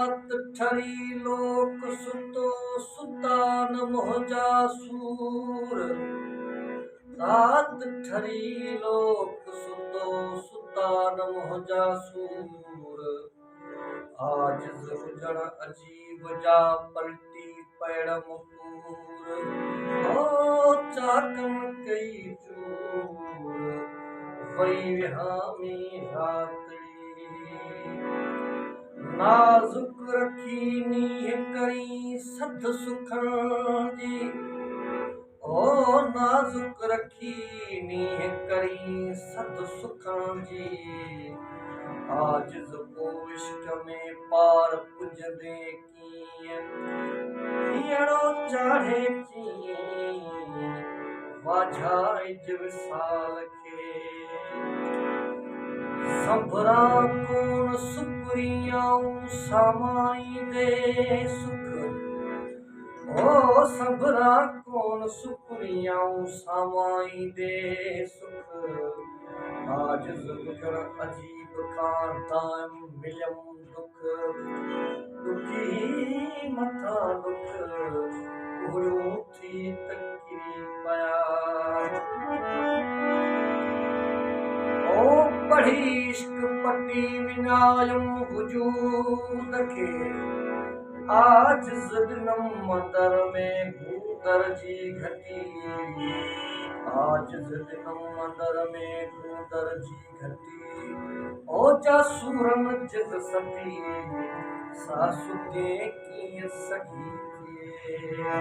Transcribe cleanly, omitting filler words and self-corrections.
रात ठरी लोक सुतो सुता न मोहजा सूर। रात ठरी लोक सुतो सुता न मोहजा सूर। आजिज़ हुजण अजीब जा पलटी पैड़ मुकूर। ओ चाकम कई चूर वई विहामी रातड़ी। नाज़ुक रखी नीह करी सथ सुखण जी। ओ नाज़ुक रखी नीह करी सथ सुखण जी। आजिज़ को इश्क में पार पुजंदे कीअं हीअड़ो चाढ़े चीं वाझाइज विसाल खे। संभरां कोन सुकुरियाऊं सामाईंदे सुख। ओ संभरां कोन सुकुरियाऊं सामाईंदे सुख। आजिज़ हुजण अजीब खां दाइम मिलियम दुख। दुखी मथां दुख कुहड़ियूं थी तकिरी पया। ओ पढ़ी इश्क पटी विञायुम वजूद खे। आजिज़ ॾिनम मंदर में गूदर जी घटी। आजिज़ ॾिनम मंदर में गूदर जी घटी। ओ जासूरन जिद सती सा सुके कीअं सघी थिए।